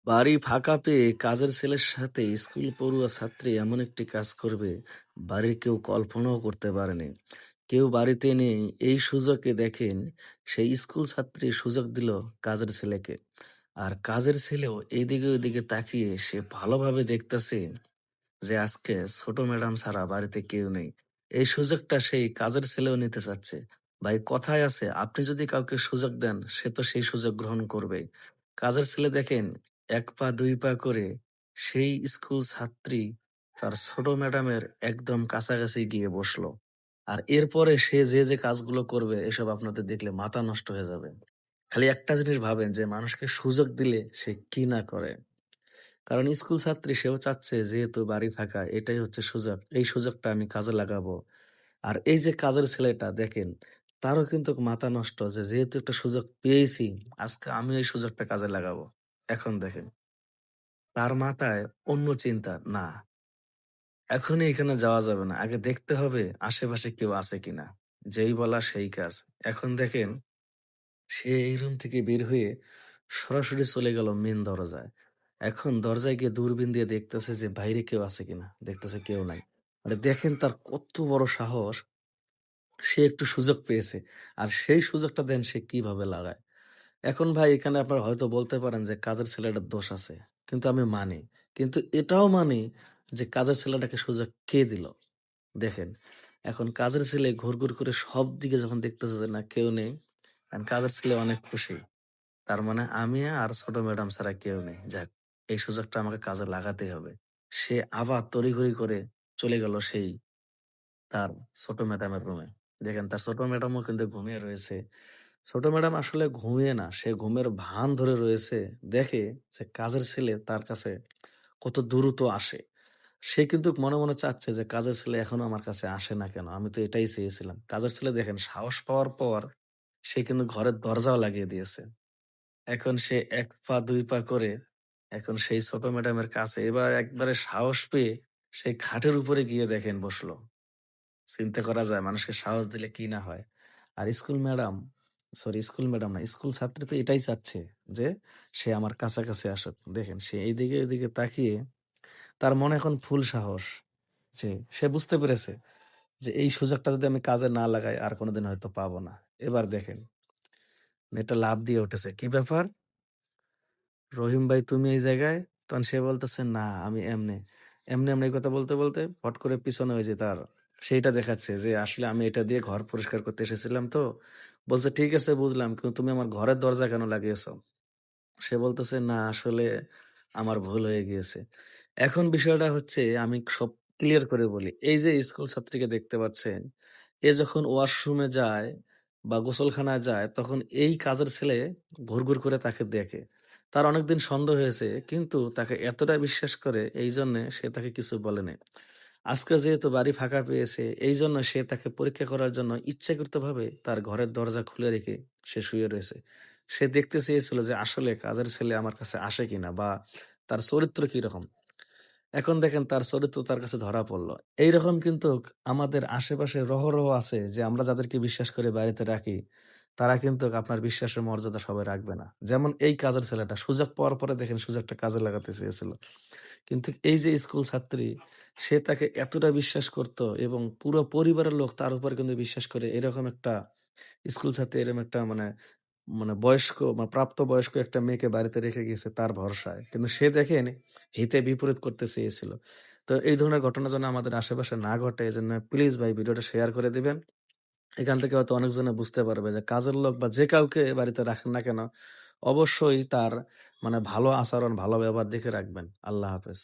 বাড়ি ফাঁকা পেয়ে কাজের ছেলের সাথে স্কুল পড়ুয়া ছাত্রী এমন একটি কাজ করবে বাড়ির কেউ কল্পনাও করতে পারেনি। কেউ বাড়িতে নেই, এই সুযোগে দেখেন সেই স্কুল ছাত্রী সুযোগ দিল কাজের ছেলেকে। আর কাজের ছেলেও এইদিকে ওইদিকে তাকিয়ে সে ভালোভাবে দেখতেছে যে আজকে ছোট ম্যাডাম ছাড়া বাড়িতে কেউ নেই। এই সুযোগটা সেই কাজের ছেলেও নিতে চাচ্ছে। ভাই, কথায় আছে, আপনি যদি কাউকে সুযোগ দেন সে তো সেই সুযোগ গ্রহণ করবে। কাজের ছেলে দেখেন, এক পা দুই পা করে সেই স্কুল ছাত্রী তার ছোট ম্যাডামের একদম কাছাকাছি গিয়ে বসলো। আর এরপরে সে যে যে কাজগুলো করবে এসব আপনাদের দেখলে মাথা নষ্ট হয়ে যাবে। খালি একটা জিনিস ভাবেন যে মানুষকে সুযোগ দিলে সে কি না করে। কারণ স্কুল ছাত্রী, সেও চাচ্ছে যেহেতু বাড়ি ফাঁকা, এটাই হচ্ছে সুযোগ। এই সুযোগটা আমি কাজে লাগাবো। আর এই যে কাজের ছেলেটা দেখেন, তারও কিন্তু মাথা নষ্ট যে যেহেতু একটা সুযোগ পেয়েছি, আজকে আমি এই সুযোগটা কাজে লাগাবো। এখন দেখেন, তার মাথায় অন্য চিন্তা, না, এখনই এখানে যাওয়া যাবে না। আগে দেখতে হবে আশেপাশে কেউ আছে কিনা। যেই বলা সেই কাজ। এখন দেখেন, সে এই রুম থেকে বের হয়ে সরাসরি চলে গেল মেন দরজায়। এখন দরজায় গিয়ে দূরবীন দিয়ে দেখতেছে যে বাইরে কেউ আছে কিনা। দেখতেছে কেউ নাই। মানে দেখেন তার কত বড় সাহস! সে একটু সুযোগ পেয়েছে। আর সেই সুযোগটা দেন সে কিভাবে লাগায়। এখন ভাই, এখানে আপনারা হয়তো বলতে পারেন যে কাজের ছেলেটার দোষ আছে। কিন্তু আমি মানি। কিন্তু এটাও মানি যে কাজের ছেলেটাকে সুযোগ কে দিল? দেখেন, এখন কাজের ছেলে ঘুরঘুর করে সব দিকে যখন দেখতেছে যে না, কেউ নেই, এখন কাজের ছেলে অনেক খুশি। তার মানে আমি আর ছোট ম্যাডাম ছাড়া কেউ নেই। যাক, এই সুযোগটা আমাকে কাজে লাগাতেই হবে। সে আবার তড়িঘড়ি করে চলে গেল সেই তার ছোট ম্যাডামের রুমে। দেখেন, তার ছোট ম্যাডামও কিন্তু ঘুমিয়ে রয়েছে। ছোট ম্যাডাম আসলে ঘুমিয়ে না, সে ঘুমের ভান ধরে রয়েছে। দেখে যে কাজের ছেলে তার কাছে কত দ্রুত আসে। সে কিন্তু মনে, মনে চাচ্ছে যে কাজের ছেলে এখনো আমার কাছে আসে না কেন? আমি তো এটাই চেয়েছিলাম। কাজের ছেলে দেখেন সাহস পাওয়ার পর সে কিন্তু ঘরের দরজাও লাগিয়ে দিয়েছে। এখন সে ১ পা ২ পা করে এখন সেই ছোট ম্যাডামের কাছে এবার একবারে সাহস পেয়ে সেই খাটের উপরে গিয়ে দেখেন বসলো। চিন্তা করা যায় মানুষকে সাহস দিলে কি না হয়। আর স্কুল ম্যাডাম না, স্কুল ছাত্রী তো এটাই চাচ্ছে যে সে আমার কাছাকাছি আসুক। দেখেন সে এইদিকে ওইদিকে তাকিয়ে তার মনে এখন ফুল সাহস যে সে বুঝতে পেরেছে যে এই সুযোগটা যদি আমি কাজে না লাগাই আর কোনোদিন হয়তো পাবো না। এবার দেখেন, মেয়েটা লাফ দিয়ে উঠেছে। কি ব্যাপার? রহিম ভাই, তুমি এই জায়গায়? তখন সে বলতেছে, না, আমি এমনি এমনি এমনি এই কথা বলতে বলতে হট করে পিছনে ওই যে তার সেইটা দেখাচ্ছে যে আসলে আমি এটা দিয়ে ঘর পরিষ্কার করতে এসেছিলাম। তো বলছে, ঠিক আছে বুঝলাম, কিন্তু তুমি আমার ঘরের দরজা কেন লাগিয়েছো? সে বলতেছে, না, আসলে আমার ভুল হয়ে গিয়েছে। এখন বিষয়টা হচ্ছে, আমি সব ক্লিয়ার করে বলি। এই যে স্কুল ছাত্রীকে দেখতে পাচ্ছেন, এ যখন ওয়াশরুমে যায় বা গোসলখানায় যায়, তখন এই কাজের ছেলে ঘুরঘুর করে তাকে দেখে। তার অনেকদিন সন্দেহ হয়েছে, কিন্তু তাকে এতটা বিশ্বাস করে এইজন্যে সে তাকে কিছু বলে নাই। আজকে যেহেতু বাড়ি ফাঁকা পেয়েছে, এইজন্য সে তাকে পরীক্ষা করার জন্য ইচ্ছাকৃতভাবে তার ঘরের দরজা খুলে রেখে সে শুয়ে রয়েছে। সে দেখতে চেয়েছিল যে আসলে কাজের ছেলে আমার কাছে আসে কিনা বা তার চরিত্র কিরকম। এখন দেখেন তার চরিত্র তার কাছে ধরা পড়ল। এইরকম কিন্তু আমাদের আশেপাশে রহ আছে যে আমরা যাদেরকে বিশ্বাস করে বাড়িতে রাখি, তারা কিন্তু আপনার বিশ্বাসের মর্যাদা সবাই রাখবে না। যেমন এই কাজের ছেলেটা সুযোগ পাওয়ার পরে দেখেন সুযোগটা কাজে লাগাতে চেয়েছিল। কিন্তু এই যে স্কুল ছাত্রী, সে তাকে এতটা বিশ্বাস করত এবং পুরো পরিবারের লোক তার উপর কিন্তু বিশ্বাস করে। এরকম একটা স্কুল ছাত্রী এরকম একটা মানে মানে বয়স্ক বা প্রাপ্তবয়স্ক একটা মেয়েকে বাড়িতে রেখে গেছে তার ভরসায়। কিন্তু সে দেখেন হিতে বিপরীত করতে চেয়েছিল। তো এই ধরনের ঘটনা যেন আমাদের আশেপাশে না ঘটে, এজন্য প্লিজ ভাই ভিডিওটা শেয়ার করে দিবেন। এখান থেকে হয়তো অনেকজনে বুঝতে পারবে যে কাজের লোক বা যে কাউকে বাড়িতে রাখেন না কেন, অবশ্যই তার মানে ভালো আচরণ, ভালো ব্যবহার দেখে রাখবেন। আল্লাহ হাফেজ।